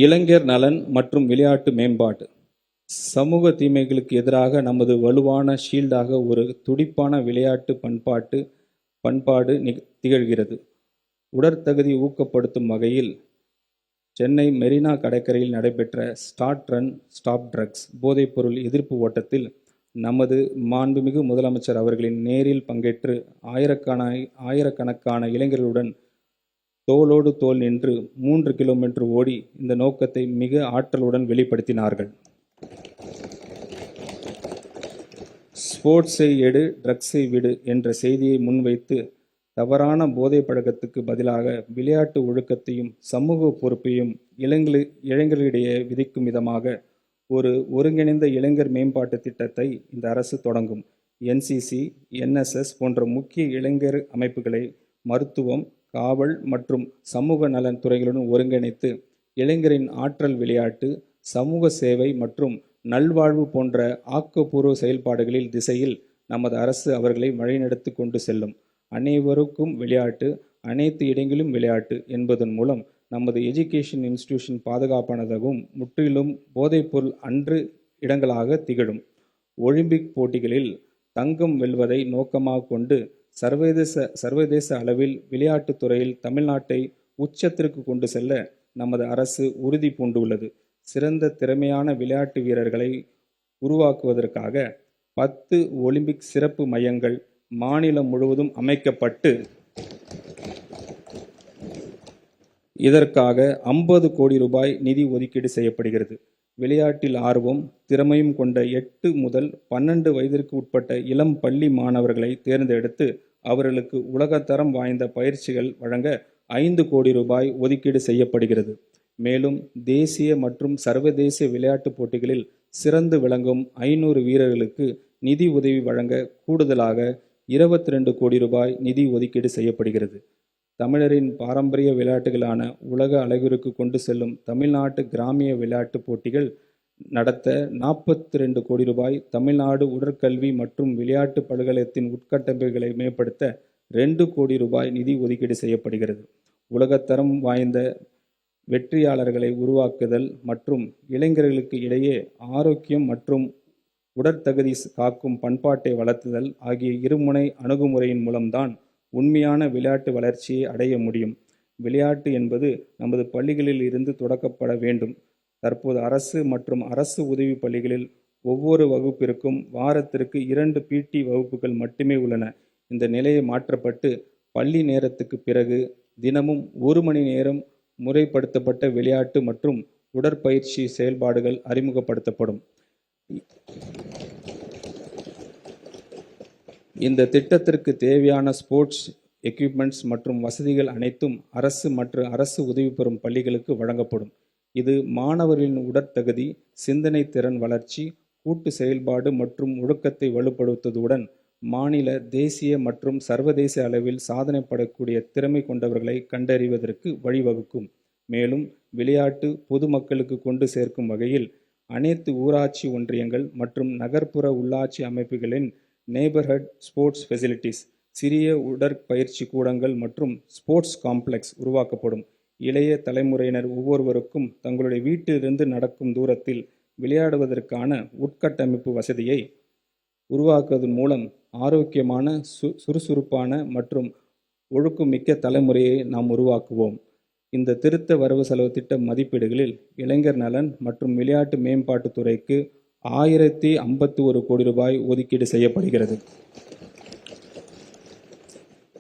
இளைஞர் நலன் மற்றும் விளையாட்டு மேம்பாடு. சமூக தீமைகளுக்கு எதிராக நமது வலுவான ஷீல்டாக ஒரு துடிப்பான விளையாட்டு பண்பாடு திகழ்கிறது. உடற்தகுதி ஊக்கப்படுத்தும் வகையில் சென்னை மெரினா கடற்கரையில் நடைபெற்ற ஸ்டார்ட் ரன் ஸ்டாப் ட்ரக்ஸ் போதைப்பொருள் எதிர்ப்பு ஓட்டத்தில் நமது மாண்புமிகு முதலமைச்சர் அவர்களின் நேரில் பங்கேற்று ஆயிரக்கணக்கான இளைஞர்களுடன் தோளோடு தோள் நின்று 3 கிலோமீட்டர் ஓடி இந்த நோக்கத்தை மிக ஆற்றலுடன் வெளிப்படுத்தினார்கள். ஸ்போர்ட்ஸை எடு, ட்ரக்ஸை விடு என்ற செய்தியை முன்வைத்து தவறான போதை பழக்கத்துக்கு பதிலாக விளையாட்டு ஒழுக்கத்தையும் சமூக பொறுப்பையும் இளைஞர்களிடையே விதிக்கும் விதமாக ஒரு ஒருங்கிணைந்த இளைஞர் மேம்பாட்டு திட்டத்தை இந்த அரசு தொடங்கும். NCC, NSS போன்ற முக்கிய இளைஞர் அமைப்புகளை மருத்துவம், காவல் மற்றும் சமூக நலன் துறைகளுடன் ஒருங்கிணைத்து இளைஞரின் ஆற்றல் விளையாட்டு, சமூக சேவை மற்றும் நல்வாழ்வு போன்ற ஆக்கப்பூர்வ செயல்பாடுகளில் திசையில் நமது அரசு அவர்களை வழிநடத்தி கொண்டு செல்லும். அனைவருக்கும் விளையாட்டு, அனைத்து இடங்களிலும் விளையாட்டு என்பதன் மூலம் நமது எஜுகேஷன் இன்ஸ்டிடியூஷன் பாதுகாப்பானதாகவும் முற்றிலும் போதைப்பொருள் அன்று இடங்களாக திகழும். ஒலிம்பிக் போட்டிகளில் தங்கம் வெல்வதை நோக்கமாக கொண்டு சர்வதேச அளவில் விளையாட்டுத் துறையில் தமிழ்நாட்டை உச்சத்திற்கு கொண்டு செல்ல நமது அரசு உறுதி பூண்டுள்ளது. சிறந்த திறமையான விளையாட்டு வீரர்களை உருவாக்குவதற்காக 10 ஒலிம்பிக் சிறப்பு மையங்கள் மாநிலம் முழுவதும் அமைக்கப்பட்டு இதற்காக 50 கோடி ரூபாய் நிதி ஒதுக்கீடு செய்யப்படுகிறது. விளையாட்டில் ஆர்வம், திறமையும் கொண்ட 8 முதல் 12 வயதிற்கு உட்பட்ட இளம் பள்ளி மாணவர்களை தேர்ந்தெடுத்து அவர்களுக்கு உலகத்தரம் வாய்ந்த பயிற்சிகள் வழங்க 5 கோடி ரூபாய் ஒதுக்கீடு செய்யப்படுகிறது. மேலும் தேசிய மற்றும் சர்வதேச விளையாட்டுப் போட்டிகளில் சிறந்து விளங்கும் 500 வீரர்களுக்கு நிதி உதவி வழங்க கூடுதலாக 22 கோடி ரூபாய் நிதி ஒதுக்கீடு செய்யப்படுகிறது. தமிழரின் பாரம்பரிய விளையாட்டுகளான உலக அளவிற்கு கொண்டு செல்லும் தமிழ்நாட்டு கிராமிய விளையாட்டுப் போட்டிகள் நடத்த 42 கோடி ரூபாய், தமிழ்நாடு உடற்கல்வி மற்றும் விளையாட்டு பல்கலைக்கழகத்தின் உட்கட்டமைப்புகளை மேம்படுத்த 2 கோடி ரூபாய் நிதி ஒதுக்கீடு செய்யப்படுகிறது. உலகத்தரம் வாய்ந்த வெற்றியாளர்களை உருவாக்குதல் மற்றும் இளைஞர்களுக்கு இடையே ஆரோக்கியம் மற்றும் உடற்தகுதி காக்கும் பண்பாட்டை வளர்த்துதல் ஆகிய இருமுனை அணுகுமுறையின் மூலம்தான் உண்மையான விளையாட்டு வளர்ச்சியை அடைய முடியும். விளையாட்டு என்பது நமது பள்ளிகளில் இருந்து தொடக்கப்பட வேண்டும். தற்போது அரசு மற்றும் அரசு உதவி பள்ளிகளில் ஒவ்வொரு வகுப்பிற்கும் வாரத்திற்கு 2 PT வகுப்புகள் மட்டுமே உள்ளன. இந்த நிலையை மாற்றப்பட்டு பள்ளி நேரத்துக்கு பிறகு தினமும் 1 மணி நேரம் முறைப்படுத்தப்பட்ட விளையாட்டு மற்றும் உடற்பயிற்சி செயல்பாடுகள் அறிமுகப்படுத்தப்படும். இந்த திட்டத்திற்கு தேவையான ஸ்போர்ட்ஸ் எக்யூப்மெண்ட்ஸ் மற்றும் வசதிகள் அனைத்தும் அரசு மற்றும் அரசு உதவி பெறும் பள்ளிகளுக்கு வழங்கப்படும். இது மாணவர்களின் உடற்தகுதி, சிந்தனை திறன் வளர்ச்சி, கூட்டு செயல்பாடு மற்றும் ஒழுக்கத்தை வலுப்படுத்துவதுடன் மாநில, தேசிய மற்றும் சர்வதேச அளவில் சாதனைப்படக்கூடிய திறமை கொண்டவர்களை கண்டறிவதற்கு வழிவகுக்கும். மேலும் விளையாட்டு பொதுமக்களுக்கு கொண்டு சேர்க்கும் வகையில் அனைத்து ஊராட்சி ஒன்றியங்கள் மற்றும் நகர்ப்புற உள்ளாட்சி அமைப்புகளின் நெய்பர்ஹுட் ஸ்போர்ட்ஸ் ஃபெசிலிட்டிஸ், சிறிய உடற்பயிற்சி கூடங்கள் மற்றும் ஸ்போர்ட்ஸ் காம்ப்ளெக்ஸ் உருவாக்கப்படும். இளைய தலைமுறையினர் ஒவ்வொருவருக்கும் தங்களுடைய வீட்டிலிருந்து நடக்கும் தூரத்தில் விளையாடுவதற்கான உட்கட்டமைப்பு வசதியை உருவாக்குவதன் மூலம் ஆரோக்கியமான, சுறுசுறுப்பான மற்றும் ஒழுக்கமிக்க தலைமுறையை நாம் உருவாக்குவோம். இந்த திருத்த வரவு செலவு திட்ட மதிப்பீடுகளில் இளைஞர் நலன் மற்றும் விளையாட்டு மேம்பாட்டுத் துறைக்கு 1051 கோடி ரூபாய் ஒதுக்கீடு செய்யப்படுகிறது.